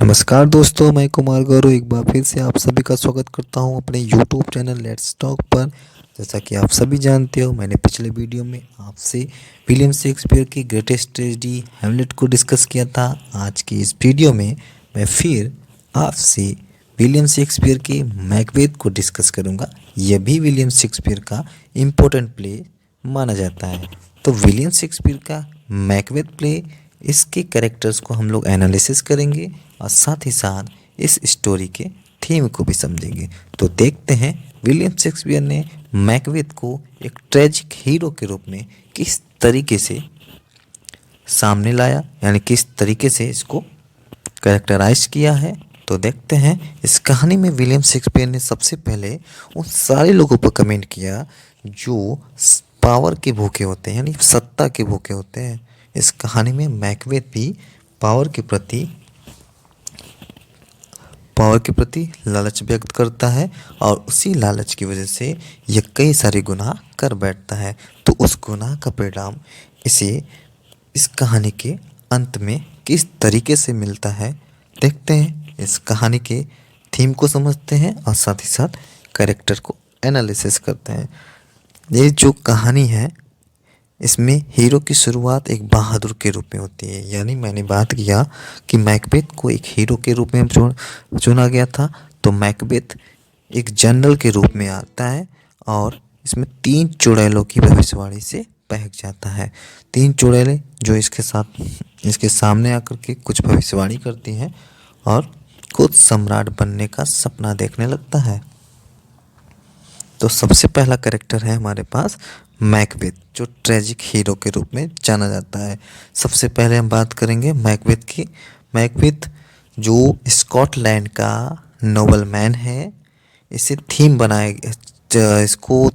नमस्कार दोस्तों, मैं कुमार गौरव एक बार फिर से आप सभी का स्वागत करता हूं अपने यूट्यूब चैनल लेट्स टॉक पर। जैसा कि आप सभी जानते हो, मैंने पिछले वीडियो में आपसे विलियम शेक्सपियर की ग्रेटेस्ट ट्रेजेडी हैमलेट को डिस्कस किया था। आज की इस वीडियो में मैं फिर आपसे विलियम शेक्सपियर के मैकबेथ को डिस्कस करूंगा। यह भी विलियम शेक्सपियर का इम्पोर्टेंट प्ले माना जाता है। तो विलियम शेक्सपियर का मैकबेथ प्ले, इसके कैरेक्टर्स को हम लोग एनालिसिस करेंगे और साथ ही साथ इस स्टोरी के थीम को भी समझेंगे। तो देखते हैं विलियम शेक्सपियर ने मैकबेथ को एक ट्रेजिक हीरो के रूप में किस तरीके से सामने लाया, यानी किस तरीके से इसको कैरेक्टराइज किया है। तो देखते हैं इस कहानी में विलियम शेक्सपियर ने सबसे पहले उन सारे लोगों पर कमेंट किया जो पावर के भूखे होते हैं, यानी सत्ता के भूखे होते हैं। इस कहानी में मैकबेथ भी पावर के प्रति लालच व्यक्त करता है और उसी लालच की वजह से यह कई सारे गुनाह कर बैठता है। तो उस गुनाह का परिणाम इसे इस कहानी के अंत में किस तरीके से मिलता है, देखते हैं। इस कहानी के थीम को समझते हैं और साथ ही साथ कैरेक्टर को एनालिसिस करते हैं। ये जो कहानी है, इसमें हीरो की शुरुआत एक बहादुर के रूप में होती है। यानी मैंने बात किया कि मैकबेथ को एक हीरो के रूप में चुना गया था, तो मैकबेथ एक जनरल के रूप में आता है और इसमें 3 चुड़ैलों की भविष्यवाणी से बहक जाता है। 3 चुड़ैलें जो इसके सामने आकर के कुछ भविष्यवाणी करती हैं और खुद सम्राट बनने का सपना देखने लगता है। तो सबसे पहला कैरेक्टर है हमारे पास मैकबेथ, जो ट्रेजिक हीरो के रूप में जाना जाता है। सबसे पहले हम बात करेंगे मैकबेथ की। मैकबेथ जो स्कॉटलैंड का नोबल मैन है, इसे थीम इसको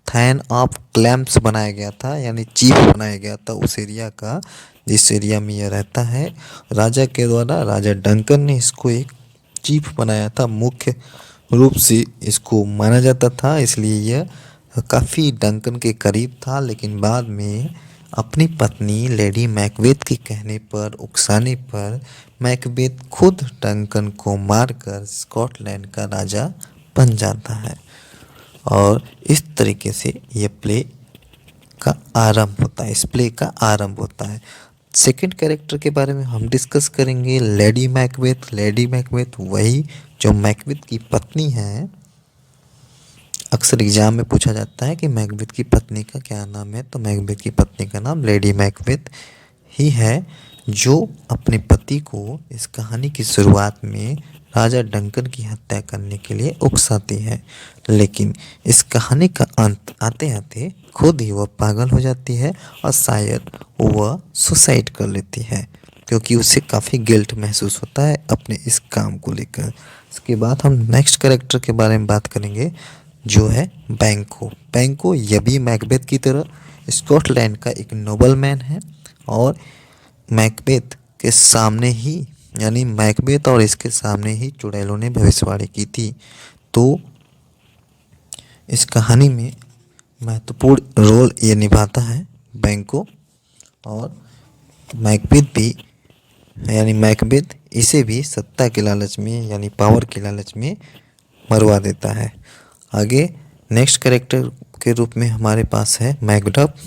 थैन ऑफ क्लैम्प्स बनाया गया था, यानी चीफ बनाया गया था उस एरिया का जिस एरिया में यह रहता है। राजा के द्वारा, राजा डंकन ने इसको एक चीफ बनाया था, मुख्य रूप से इसको माना जाता था, इसलिए यह काफ़ी डंकन के करीब था। लेकिन बाद में अपनी पत्नी लेडी मैकबेथ के कहने पर, उकसाने पर, मैकबेथ खुद डंकन को मारकर स्कॉटलैंड का राजा बन जाता है और इस तरीके से यह प्ले का आरंभ होता है। इस प्ले का आरंभ होता है। सेकंड कैरेक्टर के बारे में हम डिस्कस करेंगे, लेडी मैकबेथ। लेडी मैकबेथ वही जो मैकबेथ की पत्नी है। अक्सर एग्जाम में पूछा जाता है कि मैकबेथ की पत्नी का क्या नाम है, तो मैकबेथ की पत्नी का नाम लेडी मैकबेथ ही है, जो अपने पति को इस कहानी की शुरुआत में राजा डंकन की हत्या करने के लिए उकसाती है। लेकिन इस कहानी का अंत आते आते खुद ही वह पागल हो जाती है और शायद वह सुसाइड कर लेती है, क्योंकि उसे काफ़ी गिल्ट महसूस होता है अपने इस काम को लेकर। इसके बाद हम नेक्स्ट कैरेक्टर के बारे में बात करेंगे, जो है बैंको। बैंको यह भी मैकबेथ की तरह स्कॉटलैंड का एक नोबल मैन है और मैकबेथ के सामने ही, यानी मैकबेथ और इसके सामने ही चुड़ैलों ने भविष्यवाणी की थी। तो इस कहानी में महत्वपूर्ण रोल ये निभाता है बैंको, और मैकबेथ भी, यानी मैकबेथ इसे भी सत्ता के लालच में, यानी पावर के लालच में मरवा देता है। आगे नेक्स्ट कैरेक्टर के रूप में हमारे पास है मैकडफ।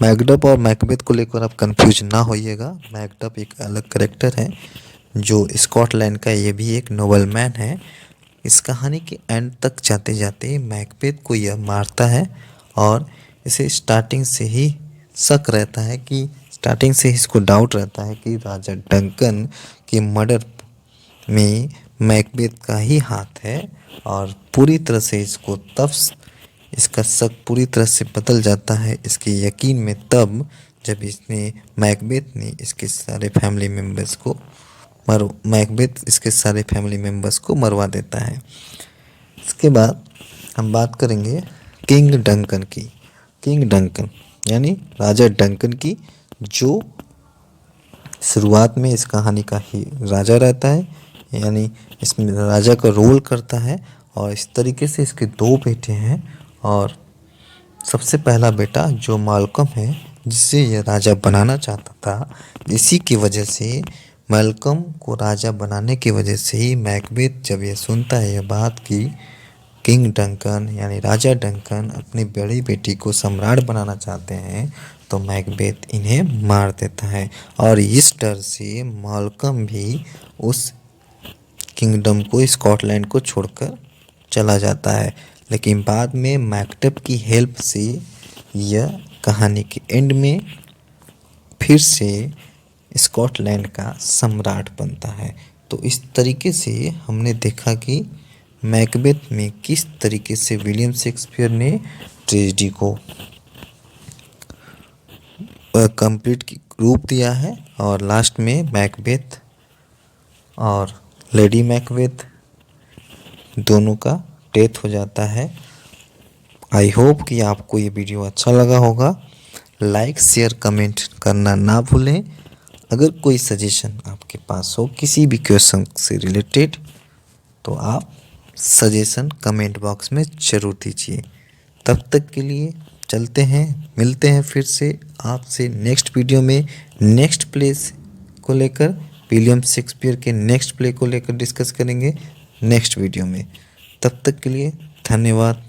मैकडफ और मैकबेथ को लेकर आप कंफ्यूज ना होइएगा। मैकडफ एक अलग कैरेक्टर है जो स्कॉटलैंड का, ये भी एक नोबल मैन है। इस कहानी के एंड तक जाते जाते मैकबेथ को यह मारता है और इसे स्टार्टिंग से ही शक रहता है कि, स्टार्टिंग से इसको डाउट रहता है कि राजा डंकन के मर्डर में मैकबेथ का ही हाथ है, और पूरी तरह से इसका शक पूरी तरह से बदल जाता है इसके यकीन में तब जब मैकबेथ इसके सारे फैमिली मेम्बर्स को मरवा देता है। इसके बाद हम बात करेंगे किंग डंकन की। किंग डंकन यानी राजा डंकन की, जो शुरुआत में इस कहानी का ही राजा रहता है, यानी इसमें राजा का रोल करता है। और इस तरीके से इसके 2 बेटे हैं, और सबसे पहला बेटा जो माल्कम है, जिसे यह राजा बनाना चाहता था। इसी की वजह से मैल्कम को राजा बनाने की वजह से ही मैकबेथ जब यह सुनता है यह बात कि किंग डंकन यानी राजा डंकन अपनी बड़ी बेटी को सम्राट बनाना चाहते हैं, तो मैकबेथ इन्हें मार देता है। और इस डर से मैल्कम भी उस किंगडम को, स्कॉटलैंड को छोड़कर चला जाता है। लेकिन बाद में मैकटब की हेल्प से यह कहानी के एंड में फिर से स्कॉटलैंड का सम्राट बनता है। तो इस तरीके से हमने देखा कि मैकबेथ में किस तरीके से विलियम शेक्सपियर ने ट्रेजेडी को कंप्लीट रूप दिया है, और लास्ट में मैकबेथ और लेडी मैकबेथ दोनों का डेथ हो जाता है। आई होप कि आपको ये वीडियो अच्छा लगा होगा। लाइक शेयर कमेंट करना ना भूलें। अगर कोई सजेशन आपके पास हो किसी भी क्वेश्चन से रिलेटेड, तो आप सजेशन कमेंट बॉक्स में ज़रूर दीजिए। तब तक के लिए चलते हैं, मिलते हैं फिर से आपसे नेक्स्ट वीडियो में नेक्स्ट प्लेस को लेकर, विलियम शेक्सपियर के नेक्स्ट प्ले को लेकर डिस्कस करेंगे नेक्स्ट वीडियो में। तब तक के लिए धन्यवाद।